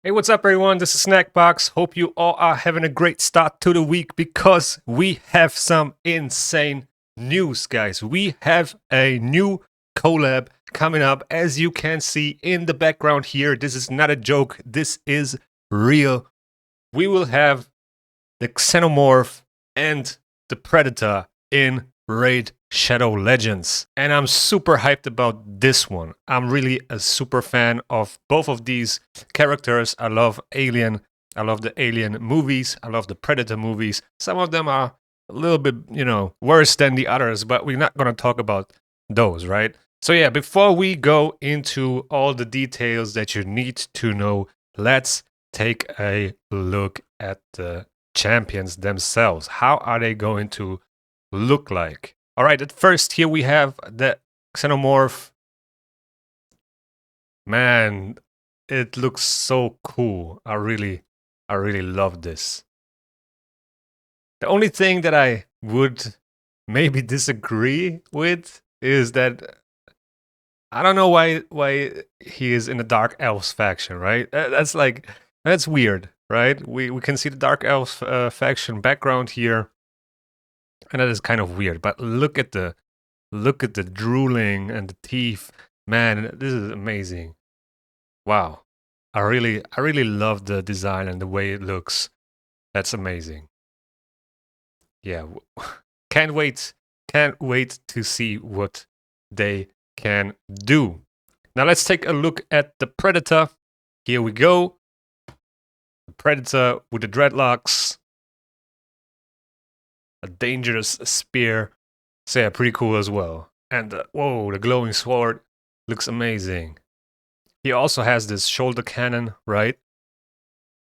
Hey, what's up, everyone? This is Snackbox. Hope you all are having a great start to the week because we have some insane news, guys. We have a new collab coming up. As you can see in the background here, this is not a joke, this is real. We will have the Xenomorph and the Predator in Raid Shadow Legends. And I'm super hyped about this one. I'm really a super fan of both of these characters. I love Alien. I love the Alien movies. I love the Predator movies. Some of them are a little bit, worse than the others, but we're not going to talk about those, right? So yeah, before we go into all the details that you need to know, let's take a look at the champions themselves. How are they going to look like? All right, at first here we have the Xenomorph. Man, it looks so cool. I really love this. The only thing that I would maybe disagree with is that I don't know why he is in the Dark Elves faction, right? That's weird, right? We can see the Dark Elves faction background here, and that is kind of weird. But look at the drooling and the teeth, man. This is amazing. Wow, I really love the design and the way it looks. That's amazing. Yeah, can't wait to see what they can do. Now let's take a look at the Predator. Here we go. The Predator with the dreadlocks. A dangerous spear. So yeah, pretty cool as well. And whoa, the glowing sword looks amazing. He also has this shoulder cannon, right?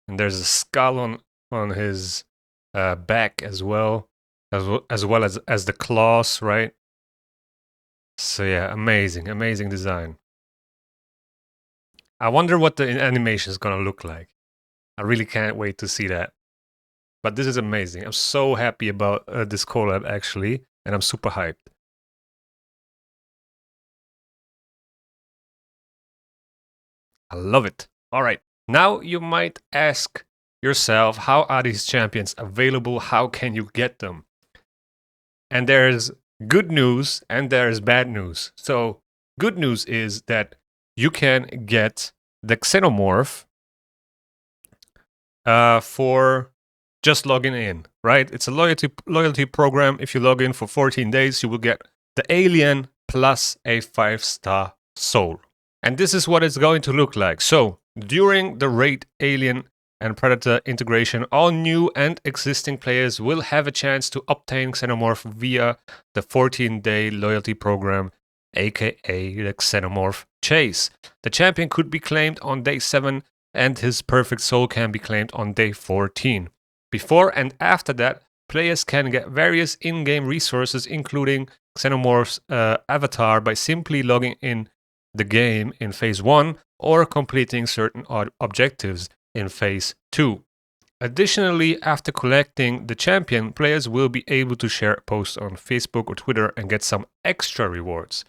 And there's a skull on his back as well as the claws, right? So yeah, amazing design. I wonder what the animation is gonna look like. I really can't wait to see that. But this is amazing. I'm so happy about this collab actually, and I'm super hyped. I love it. All right. Now you might ask yourself, how are these champions available? How can you get them? And there's good news and there's bad news. So, good news is that you can get the Xenomorph for just logging in, right? It's a loyalty program. If you log in for 14 days, you will get the Alien plus a 5-star soul. And this is what it's going to look like. So, during the Raid Alien and Predator integration, all new and existing players will have a chance to obtain Xenomorph via the 14-day loyalty program, aka the Xenomorph Chase. The champion could be claimed on day 7 and his perfect soul can be claimed on day 14. Before and after that, players can get various in-game resources including Xenomorph's avatar by simply logging in the game in Phase 1 or completing certain objectives in Phase 2. Additionally, after collecting the champion, players will be able to share posts on Facebook or Twitter and get some extra rewards.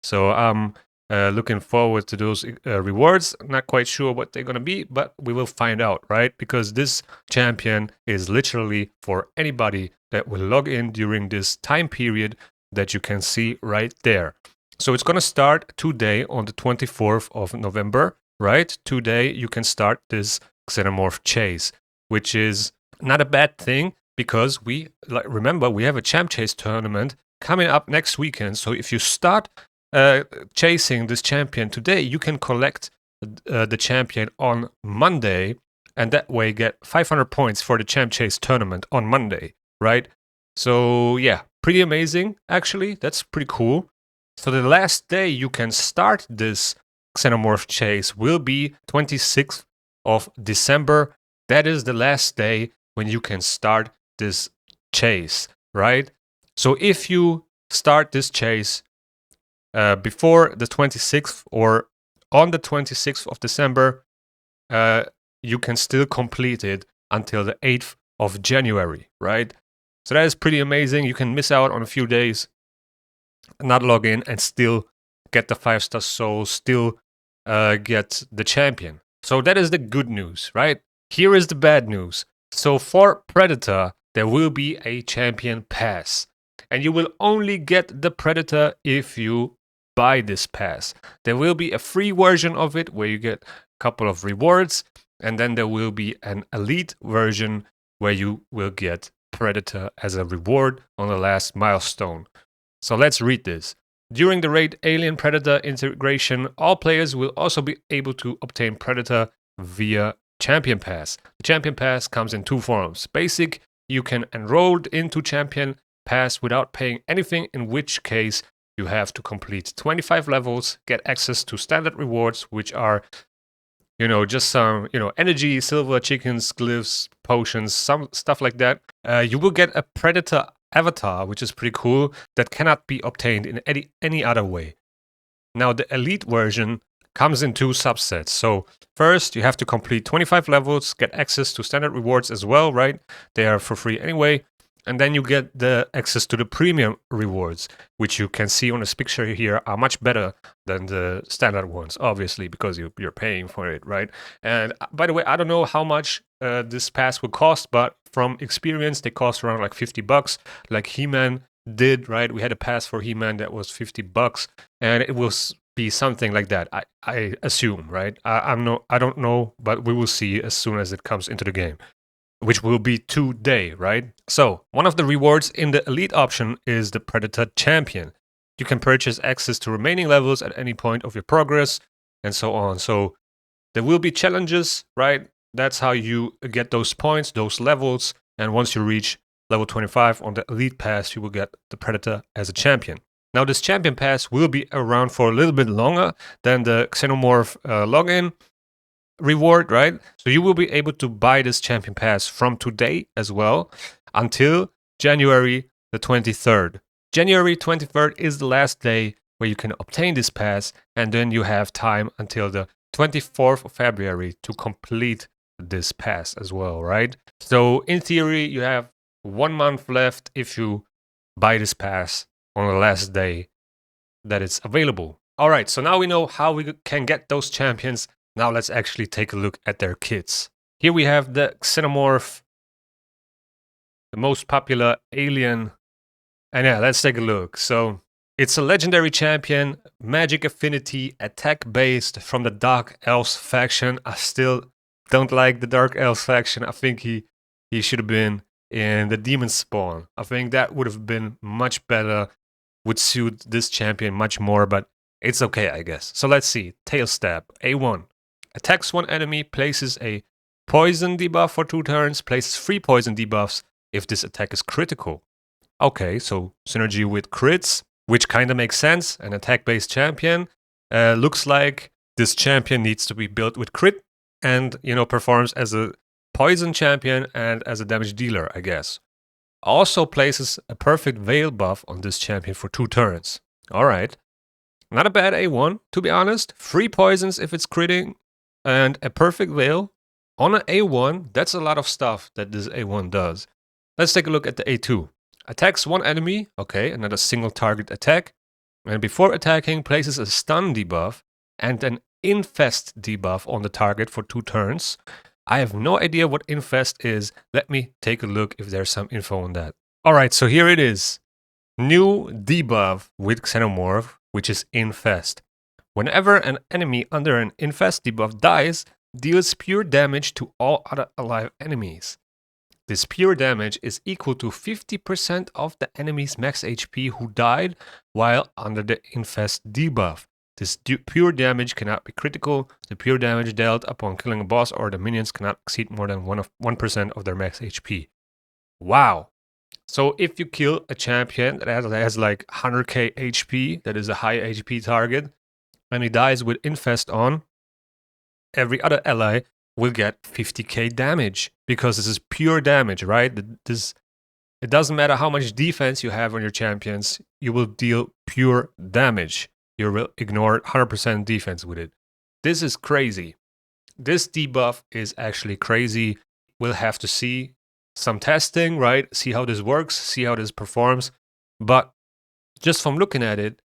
So I'm looking forward to those rewards. Not quite sure what they're going to be, but we will find out, right? Because this champion is literally for anybody that will log in during this time period that you can see right there. So it's going to start today on the 24th of November, right? Today you can start this Xenomorph Chase, which is not a bad thing because remember, we have a Champ Chase tournament coming up next weekend. So if you start chasing this champion today, you can collect the champion on Monday and that way get 500 points for the Champ Chase tournament on Monday, right? So yeah, pretty amazing actually. That's pretty cool. So the last day you can start this Xenomorph Chase will be 26th of December. That is the last day when you can start this chase, right? So if you start this chase before the 26th or on the 26th of December, you can still complete it until the 8th of January, right? So that is pretty amazing. You can miss out on a few days, not log in, and still get the 5-star soul, still get the champion. So that is the good news, right? Here is the bad news. So for Predator, there will be a champion pass. And you will only get the Predator if you buy this pass. There will be a free version of it where you get a couple of rewards. And then there will be an elite version where you will get Predator as a reward on the last milestone. So let's read this. During the raid Alien Predator integration, all players will also be able to obtain Predator via Champion Pass. The Champion Pass comes in two forms. Basic, you can enroll into Champion Pass without paying anything, in which case you have to complete 25 levels, get access to standard rewards, which are, just some, energy, silver, chickens, glyphs, potions, some stuff like that. You will get a Predator avatar, which is pretty cool, that cannot be obtained in any other way. Now, the elite version comes in two subsets. So first, you have to complete 25 levels, get access to standard rewards as well, right? They are for free anyway. And then you get the access to the premium rewards, which you can see on this picture here are much better than the standard ones, obviously, because you're paying for it, right? And by the way, I don't know how much this pass will cost, but from experience, they cost around like $50, like He-Man did, right? We had a pass for He-Man that was $50, and it will be something like that, I assume, right? I don't know, but we will see as soon as it comes into the game, which will be today, right? So one of the rewards in the elite option is the Predator Champion. You can purchase access to remaining levels at any point of your progress and so on. So there will be challenges, right? That's how you get those points, those levels. And once you reach level 25 on the elite pass, you will get the Predator as a champion. Now this champion pass will be around for a little bit longer than the XENOMORPH login reward, right? So you will be able to buy this champion pass from today as well until January the 23rd. January 23rd is the last day where you can obtain this pass, and then you have time until the 24th of February to complete this pass as well, right? So in theory, you have 1 month left if you buy this pass on the last day that it's available. All right, so now we know how we can get those champions. Now let's actually take a look at their kits. Here we have the XENOMORPH, the most popular alien. And yeah, let's take a look. So it's a legendary champion, magic affinity, attack based from the Dark Elves faction. I still don't like the Dark Elves faction. I think he should have been in the Demon Spawn. I think that would have been much better, would suit this champion much more, but it's okay, I guess. So let's see. Tail Stab, A1. Attacks one enemy, places a poison debuff for 2 turns, places 3 poison debuffs if this attack is critical. Okay, so synergy with crits, which kind of makes sense. An attack-based champion. Looks like this champion needs to be built with crit and, performs as a poison champion and as a damage dealer, I guess. Also places a perfect veil buff on this champion for 2 turns. All right. Not a bad A1, to be honest. 3 poisons if it's critting, and a perfect veil on an A1. That's a lot of stuff that this A1 does. Let's take a look at the A2. Attacks one enemy, okay, another single target attack, and before attacking places a stun debuff and an infest debuff on the target for 2 turns. I have no idea what infest is. Let me take a look if there's some info on that. Alright, so here it is. New debuff with XENOMORPH, which is infest. Whenever an enemy under an infest debuff dies, deals pure damage to all other alive enemies. This pure damage is equal to 50% of the enemy's max HP who died while under the infest debuff. This pure damage cannot be critical. The pure damage dealt upon killing a boss or the minions cannot exceed more than 1% of their max HP. Wow. So if you kill a champion that has like 100k HP, that is a high HP target, and he dies with infest on, every other ally will get 50k damage, because this is pure damage, right? It doesn't matter how much defense you have on your champions, you will deal pure damage. You will ignore 100% defense with it. This is crazy. This debuff is actually crazy. We'll have to see some testing, right? See how this works, see how this performs. But just from looking at it,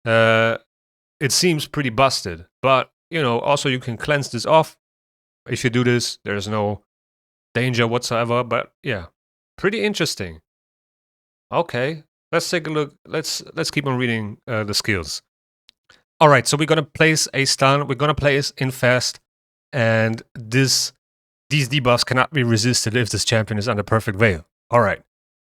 it seems pretty busted. But, also you can cleanse this off If you do this, there's no danger whatsoever. But yeah, pretty interesting. Okay, let's take a look. Let's keep on reading the skills. All right, so we're gonna place a stun. We're gonna place infest, and these debuffs cannot be resisted if this champion is under perfect veil. All right,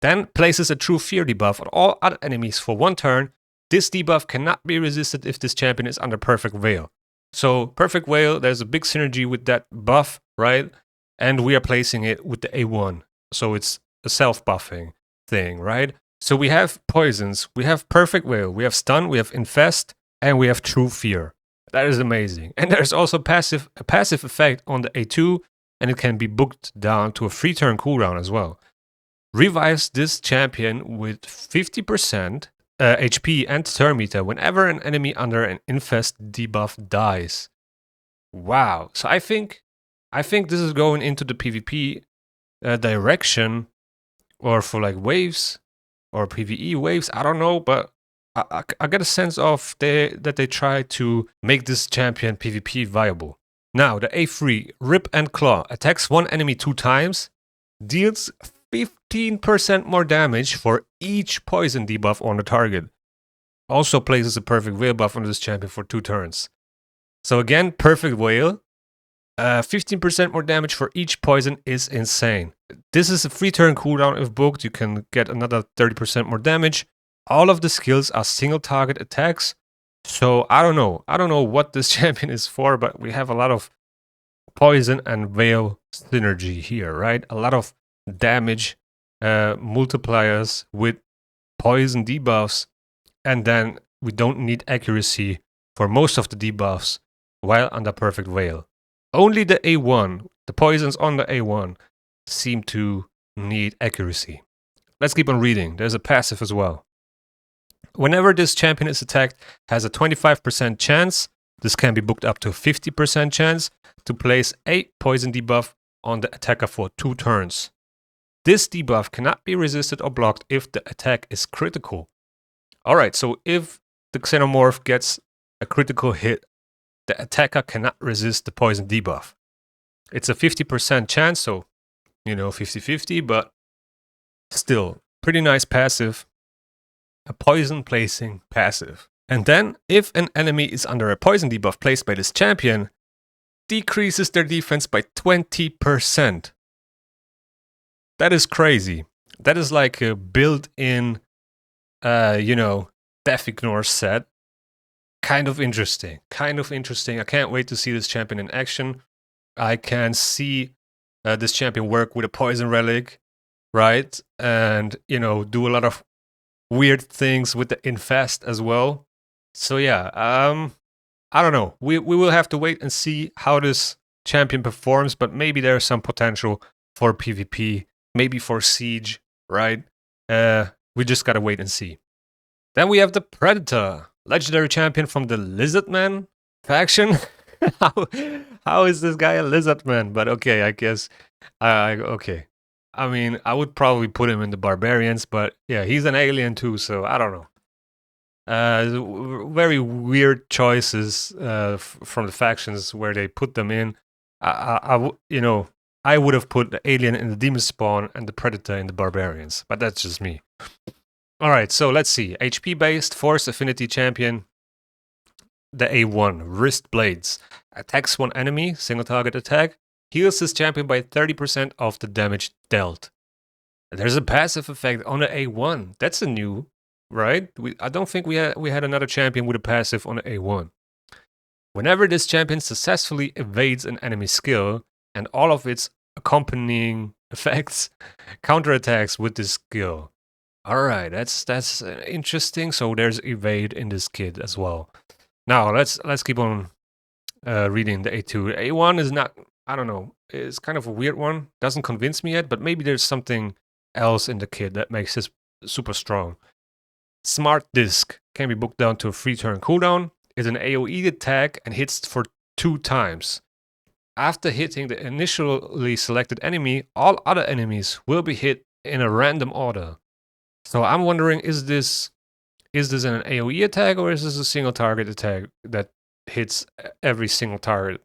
then places a true fear debuff on all other enemies for 1 turn. This debuff cannot be resisted if this champion is under perfect veil. So perfect veil, there's a big synergy with that buff, right? And we are placing it with the A1, so it's a self-buffing thing, right? So we have poisons, we have perfect veil, we have stun, we have infest, and we have true fear. That is amazing. And there's also a passive effect on the A2, and it can be booked down to a 3-turn cooldown as well. Revives this champion with 50% HP and turn meter whenever an enemy under an infest debuff dies. Wow. So I think this is going into the PvP direction, or for like waves or PvE waves. I don't know, but I get a sense of that they try to make this champion PvP viable. Now, the A3, Rip and Claw, attacks one enemy 2 times, deals 15% more damage for each poison debuff on the target. Also places a perfect veil buff on this champion for 2 turns. So again, perfect veil, 15% more damage for each poison is insane. This is a 3-turn cooldown. If booked, you can get another 30% more damage. All of the skills are single target attacks. So I don't know what this champion is for, but we have a lot of poison and veil synergy here, right? A lot of damage multipliers with poison debuffs, and then we don't need accuracy for most of the debuffs while under perfect veil. Only the A1, the poisons on the A1, seem to need accuracy. Let's keep on reading. There's a passive as well. Whenever this champion is attacked, has a 25% chance, this can be booked up to 50% chance, to place a poison debuff on the attacker for 2 turns. This debuff cannot be resisted or blocked if the attack is critical. Alright, so if the Xenomorph gets a critical hit, the attacker cannot resist the poison debuff. It's a 50% chance, so, 50-50, but still, pretty nice passive. A poison placing passive. And then, if an enemy is under a poison debuff placed by this champion, decreases their defense by 20%. That is crazy. That is like a built-in, death ignore set. Kind of interesting. I can't wait to see this champion in action. I can see this champion work with a poison relic, right? And, do a lot of weird things with the infest as well. So yeah, I don't know. We will have to wait and see how this champion performs, but maybe there's some potential for PvP, maybe for Siege, right? We just gotta wait and see. Then we have the Predator, legendary champion from the Lizardman faction. How is this guy a Lizardman? But okay, I guess. Okay. I mean, I would probably put him in the Barbarians, but yeah, he's an alien too, so I don't know. Very weird choices from the factions where they put them in. I would have put the alien in the Demon Spawn and the Predator in the Barbarians, but that's just me. All right, so let's see. HP-based Force Affinity Champion, the A1, Wrist Blades. Attacks one enemy, single target attack. Heals this champion by 30% of the damage dealt. There's a passive effect on the A1. That's a new, right? I don't think we had another champion with a passive on the A1. Whenever this champion successfully evades an enemy skill and all of its accompanying effects, counterattacks with this skill. All right, that's interesting. So there's evade in this kit as well. Now let's keep on reading the A2. A1 is not, I don't know, it's kind of a weird one. Doesn't convince me yet, but maybe there's something else in the kit that makes this super strong. Smart Disc can be booked down to a 3-turn cooldown. Is an AoE attack and hits for 2 times. After hitting the initially selected enemy, all other enemies will be hit in a random order. So I'm wondering, is this an AoE attack or is this a single target attack that hits every single target,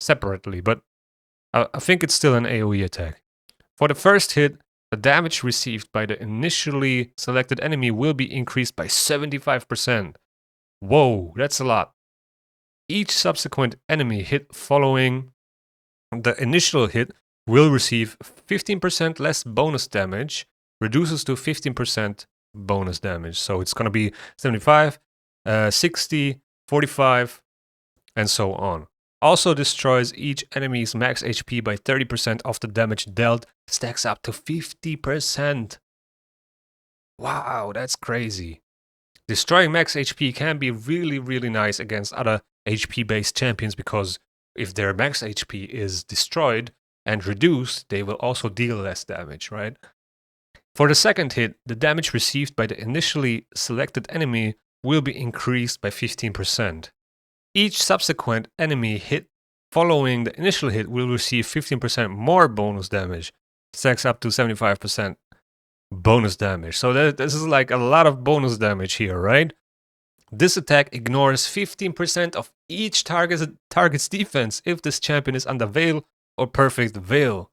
separately, but I think it's still an AoE attack. For the first hit, the damage received by the initially selected enemy will be increased by 75%. Whoa, that's a lot. Each subsequent enemy hit following the initial hit will receive 15% less bonus damage, reduces to 15% bonus damage. So it's going to be 75, 60, 45, and so on. Also destroys each enemy's max HP by 30% of the damage dealt, stacks up to 50%. Wow, that's crazy. Destroying max HP can be really, really nice against other HP-based champions, because if their max HP is destroyed and reduced, they will also deal less damage, right? For the second hit, the damage received by the initially selected enemy will be increased by 15%. Each subsequent enemy hit following the initial hit will receive 15% more bonus damage, stacks up to 75% bonus damage. So this is like a lot of bonus damage here, right? This attack ignores 15% of each target's defense if this champion is under Veil or Perfect Veil.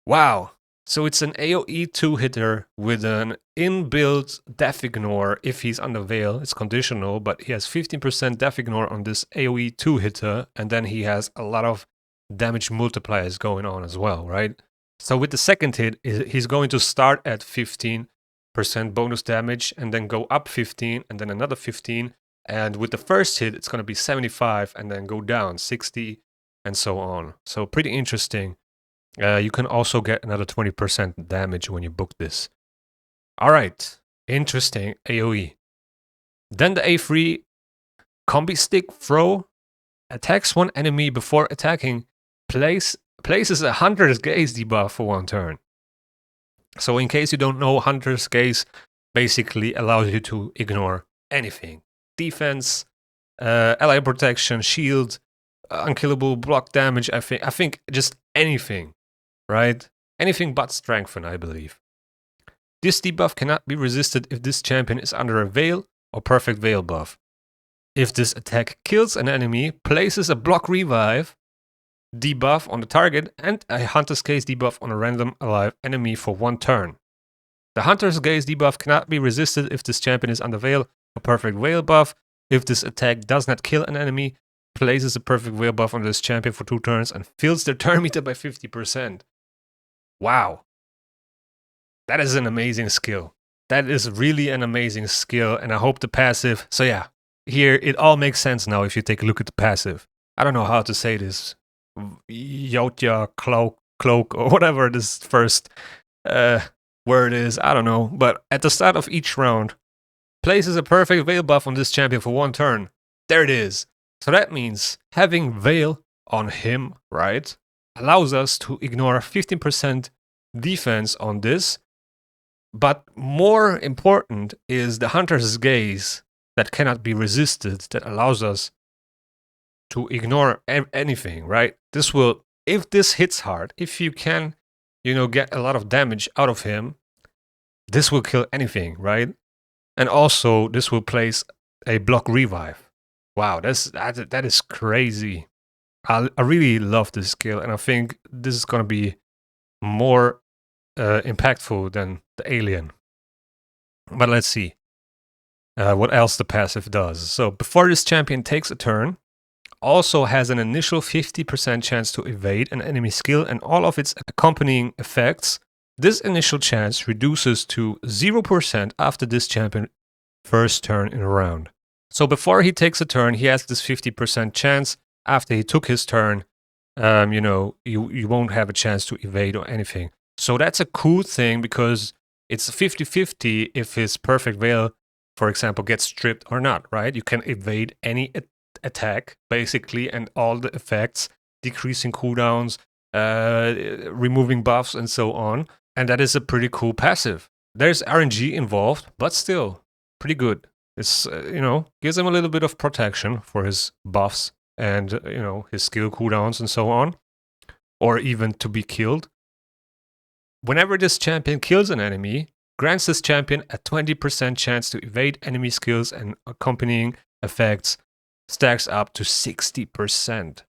Wow. So it's an AoE 2-hitter with an inbuilt Def Ignore if he's under Veil. It's conditional, but he has 15% Def Ignore on this AoE 2-hitter, and then he has a lot of damage multipliers going on as well, right? So with the second hit, he's going to start at 15% bonus damage and then go up 15 and then another 15. And with the first hit, it's going to be 75 and then go down 60 and so on. So pretty interesting. You can also get another 20% damage when you book this. All right, interesting AoE. Then the A3 Combi Stick Throw attacks one enemy before attacking, places a Hunter's Gaze debuff for one turn. So in case you don't know, Hunter's Gaze basically allows you to ignore anything. Defense, ally protection, shield, unkillable block damage, I think just anything, right? Anything but strengthen, I believe. This debuff cannot be resisted if this champion is under a Veil or Perfect Veil buff. If this attack kills an enemy, places a block revive debuff on the target and a Hunter's Gaze debuff on a random alive enemy for one turn. The Hunter's Gaze debuff cannot be resisted if this champion is under Veil or Perfect Veil buff. If this attack does not kill an enemy, places a Perfect Veil buff on this champion for 2 turns and fills their turn meter by 50%. Wow. That is an amazing skill. That is really an amazing skill, and I hope the passive... So yeah, here it all makes sense now if you take a look at the passive. I don't know how to say this. Yotja, cloak, or whatever this first word is, I don't know. But at the start of each round, places a Perfect Veil buff on this champion for 1 turn. There it is. So that means having Veil on him, right, allows us to ignore 15% defense on this. But more important is the Hunter's Gaze that cannot be resisted, that allows us to ignore anything, right? This will, if this hits hard, if you can, get a lot of damage out of him, this will kill anything, right? And also, this will place a block revive. Wow, that is crazy. I really love this skill, and I think this is going to be more impactful than the alien. But let's see what else the passive does. So before this champion takes a turn, also has an initial 50% chance to evade an enemy skill and all of its accompanying effects. This initial chance reduces to 0% after this champion first turn in a round. So before he takes a turn, he has this 50% chance. After he took his turn, you won't have a chance to evade or anything. So that's a cool thing, because it's 50-50 if his Perfect Veil, for example, gets stripped or not, right? You can evade any attack, basically, and all the effects, decreasing cooldowns, removing buffs, and so on. And that is a pretty cool passive. There's RNG involved, but still, pretty good. It's, gives him a little bit of protection for his buffs and, his skill cooldowns and so on, or even to be killed. Whenever this champion kills an enemy, grants this champion a 20% chance to evade enemy skills and accompanying effects, stacks up to 60%.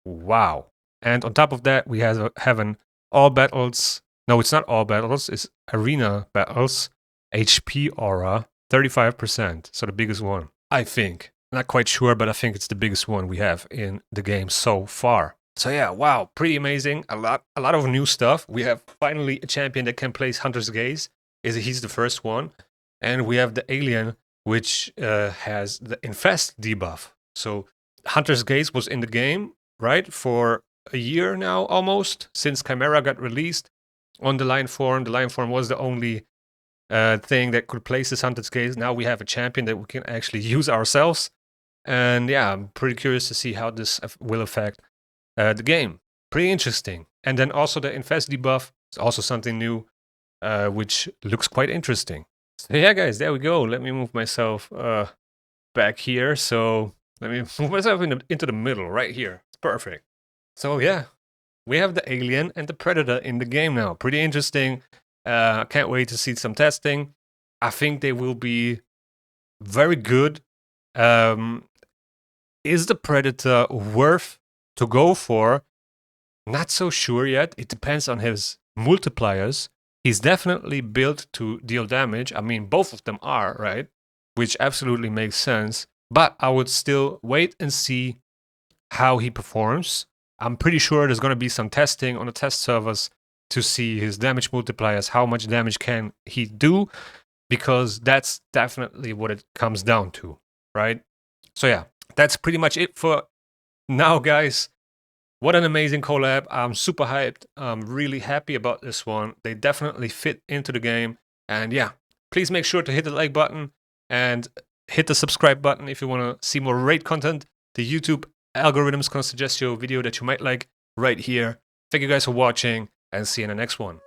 Wow. And on top of that, we have an all battles. No, it's not all battles. It's arena battles. HP aura, 35%. So the biggest one, I think. Not quite sure, but I think it's the biggest one we have in the game so far. So yeah, wow, pretty amazing. A lot of new stuff. We have finally a champion that can place Hunter's Gaze. He's the first one. And we have the alien, which has the Infest debuff. So Hunter's Gaze was in the game, right, for a year now almost, since Chimera got released on the line form. The line form was the only thing that could place this Hunter's Gaze. Now we have a champion that we can actually use ourselves. And yeah, I'm pretty curious to see how this will affect the game. Pretty interesting. And then also the Infest debuff is also something new, which looks quite interesting. So yeah, guys, there we go. Let me move myself back here. So let me move myself into the middle, right here. It's perfect. So yeah, we have the alien and the predator in the game now. Pretty interesting. Can't wait to see some testing. I think they will be very good. Is the predator worth to go for? Not so sure yet. It depends on his multipliers. He's definitely built to deal damage. I mean, both of them are, right? Which absolutely makes sense. But I would still wait and see how he performs. I'm pretty sure there's going to be some testing on the test servers to see his damage multipliers, how much damage can he do, because that's definitely what it comes down to, right? So yeah, that's pretty much it for now, guys. What an amazing collab. I'm super hyped. I'm really happy about this one. They definitely fit into the game. And yeah, please make sure to hit the like button and hit the subscribe button if you want to see more raid content. The YouTube algorithm's going to suggest you a video that you might like right here. Thank you guys for watching and see you in the next one.